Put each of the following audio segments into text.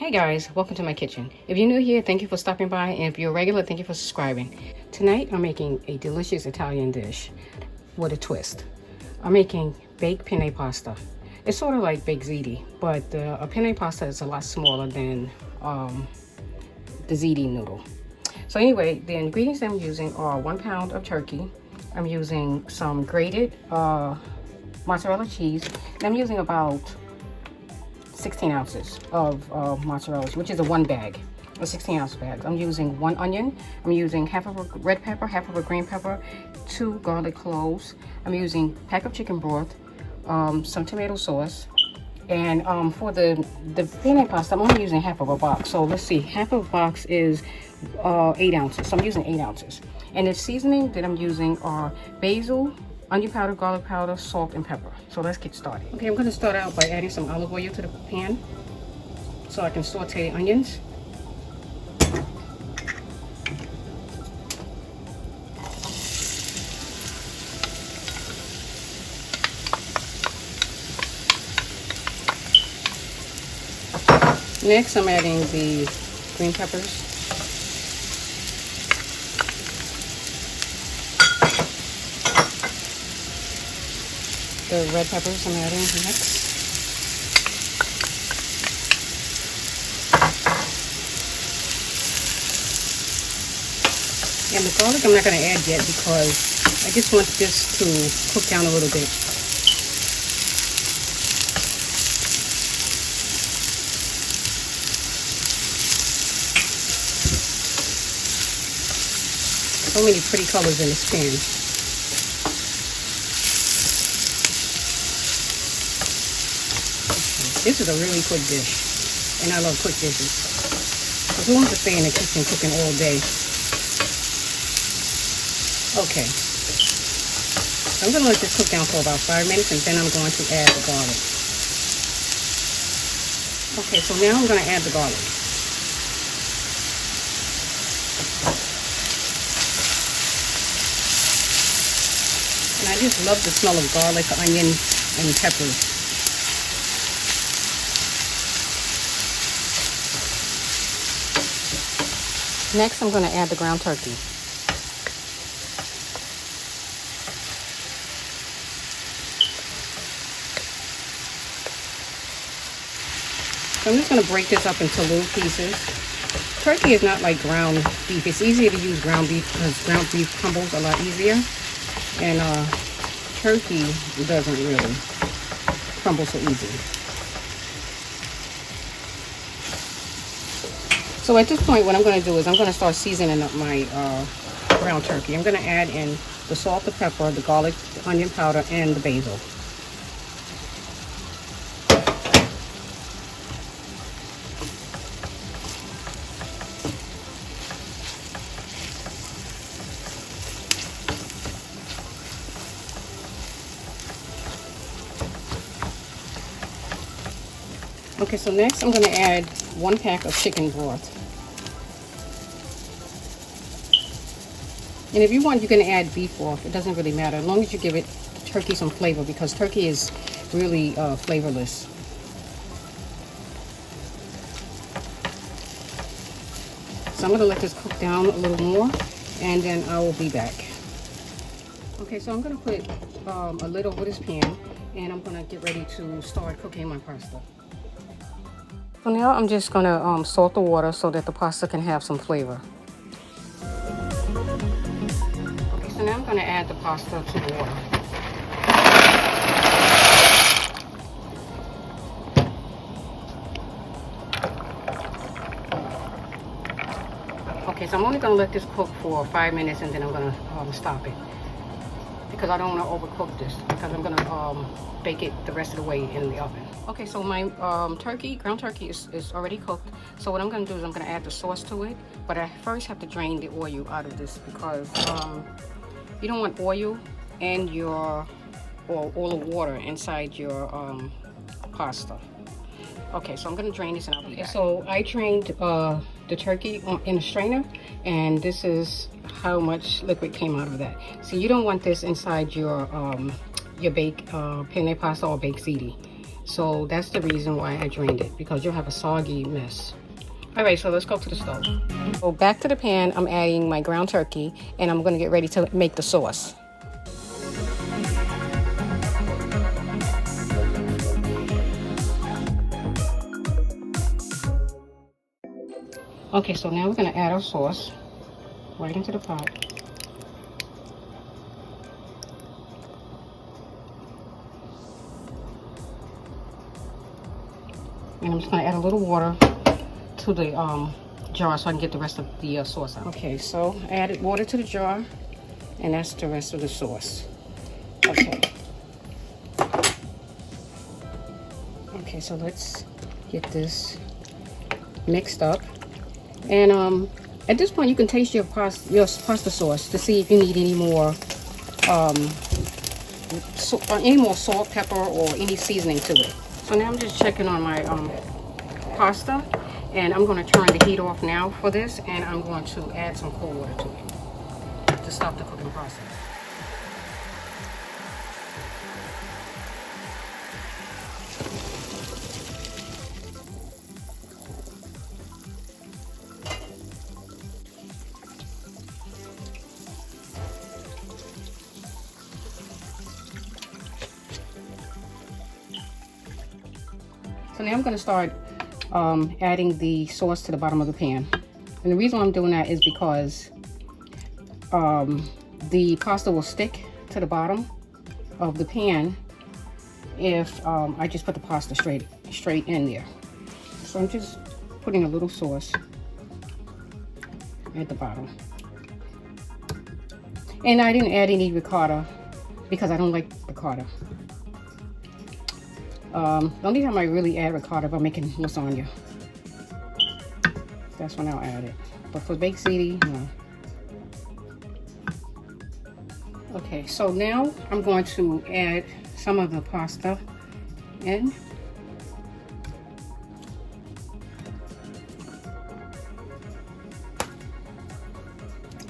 Hey guys, welcome to my kitchen. If you're new here, thank you for stopping by, and if you're a regular, thank you for subscribing. Tonight I'm making a delicious Italian dish with a twist. I'm making baked penne pasta. It's sort of like baked ziti, but a penne pasta is a lot smaller than the ziti noodle. So anyway, the ingredients I'm using are 1 pound of turkey. I'm using some grated mozzarella cheese, and I'm using about 16 ounces of mozzarella, which is a 1 bag, a 16-ounce bag. I'm using 1 onion. I'm using half of a red pepper, half of a green pepper, 2 garlic cloves. I'm using a pack of chicken broth, some tomato sauce, and for the penne pasta, I'm only using half of a box. So let's see, half of a box is 8 ounces. So I'm using 8 ounces. And the seasoning that I'm using are basil, onion powder, garlic powder, salt, and pepper. So let's get started. Okay, I'm gonna start out by adding some olive oil to the pan so I can saute the onions. Next, I'm adding the green peppers. The red peppers I'm adding next. And the garlic I'm not going to add yet because I just want this to cook down a little bit. So many pretty colors in this pan. This is a really quick dish, and I love quick dishes. Because who wants to stay in the kitchen cooking all day? Okay. So I'm going to let this cook down for about 5 minutes, and then I'm going to add the garlic. Okay, so now I'm going to add the garlic. And I just love the smell of garlic, onion, and peppers. Next, I'm going to add the ground turkey. So I'm just going to break this up into little pieces. Turkey is not like ground beef. It's easier to use ground beef because ground beef crumbles a lot easier. And turkey doesn't really crumble so easy. So at this point, what I'm going to do is I'm going to start seasoning up my ground turkey. I'm going to add in the salt, the pepper, the garlic, the onion powder, and the basil. Okay, so next I'm going to add 1 pack of chicken broth. And if you want, you can add beef broth. It doesn't really matter, as long as you give it turkey some flavor, because turkey is really flavorless. So I'm going to let this cook down a little more, and then I will be back. Okay, so I'm going to put a lid over this pan, and I'm going to get ready to start cooking my pasta. So now I'm just going to salt the water so that the pasta can have some flavor. Okay, so now I'm going to add the pasta to the water. Okay, so I'm only going to let this cook for 5 minutes, and then I'm going to stop it. Because I don't want to overcook this, because I'm going to bake it the rest of the way in the oven. Okay, so my ground turkey is already cooked. So what I'm going to do is I'm going to add the sauce to it. But I first have to drain the oil out of this, because you don't want oil and all the water inside your pasta. Okay, so I'm going to drain this and I'll be back. So I drained the turkey in a strainer, and this is how much liquid came out of that. So you don't want this inside your baked penne pasta or baked ziti. So that's the reason why I drained it, because you'll have a soggy mess. All right, so let's go to the stove. So back to the pan, I'm adding my ground turkey, and I'm gonna get ready to make the sauce. Okay, so now we're gonna add our sauce right into the pot. And I'm just gonna add a little water to the jar so I can get the rest of the sauce out. Okay, so I added water to the jar, and that's the rest of the sauce. Okay. Okay, so let's get this mixed up. And at this point, you can taste your pasta sauce to see if you need any more salt, pepper, or any seasoning to it. So now I'm just checking on my pasta, and I'm going to turn the heat off now for this, and I'm going to add some cold water to it to stop the cooking process. So now I'm going to start adding the sauce to the bottom of the pan. And the reason I'm doing that is because the pasta will stick to the bottom of the pan if I just put the pasta straight in there. So I'm just putting a little sauce at the bottom. And I didn't add any ricotta because I don't like ricotta. The only time I really add ricotta if I'm making lasagna. That's when I'll add it. But for baked ziti, no. Okay, so now I'm going to add some of the pasta in.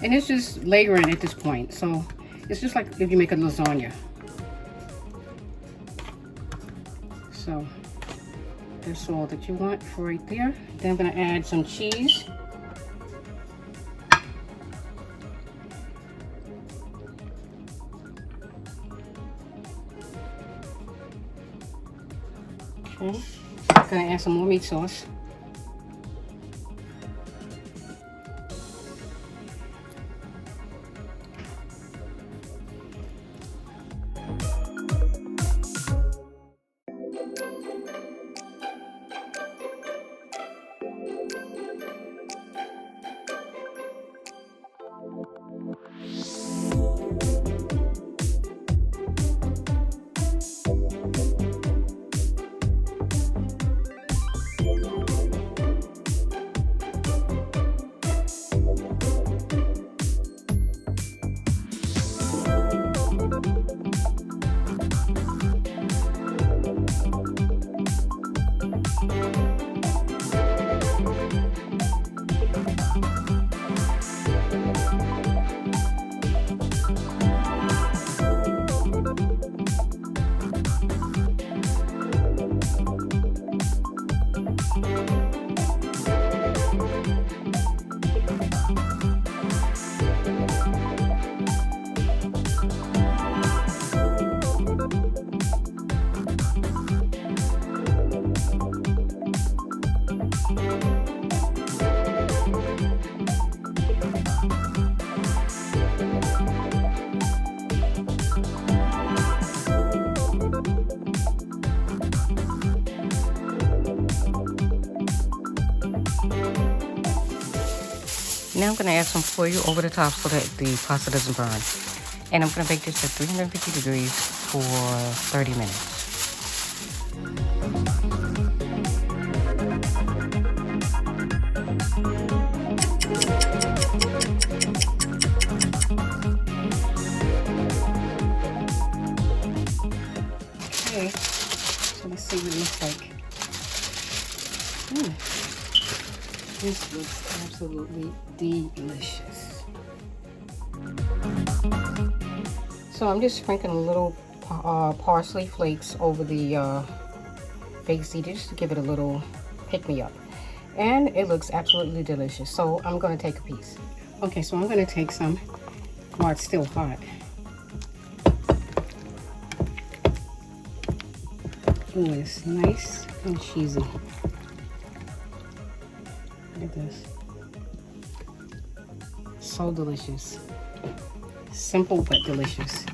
And it's just layering at this point. So it's just like if you make a lasagna. So that's all that you want for right there. Then I'm going to add some cheese. Okay. I'm going to add some more meat sauce. Now I'm going to add some foil over the top so that the pasta doesn't burn. And I'm going to bake this at 350 degrees for 30 minutes. Okay, so let's see what it looks like. This looks absolutely delicious. So I'm just sprinkling a little parsley flakes over the baked Ziti just to give it a little pick-me-up. And it looks absolutely delicious. So I'm going to take a piece. Okay, so I'm going to take some while it's still hot. Oh, it's nice and cheesy. Look at this. So delicious. Simple but delicious.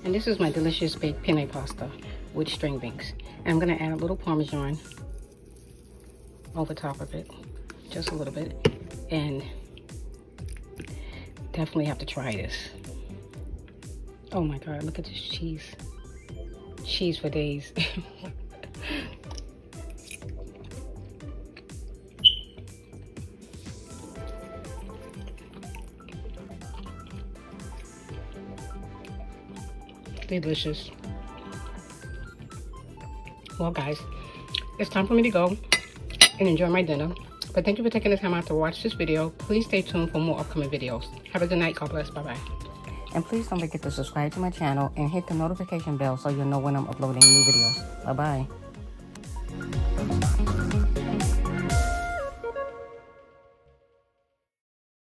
And this is my delicious baked penne pasta with string beans. And I'm gonna add a little Parmesan over top of it, just a little bit. And definitely have to try this. Oh my God, look at this cheese. Cheese for days. Delicious. Well guys, it's time for me to go and enjoy my dinner. But thank you for taking the time out to watch this video. Please stay tuned for more upcoming videos. Have a good night. God bless. Bye-bye. And please don't forget to subscribe to my channel and hit the notification bell so you'll know when I'm uploading new videos. Bye-bye.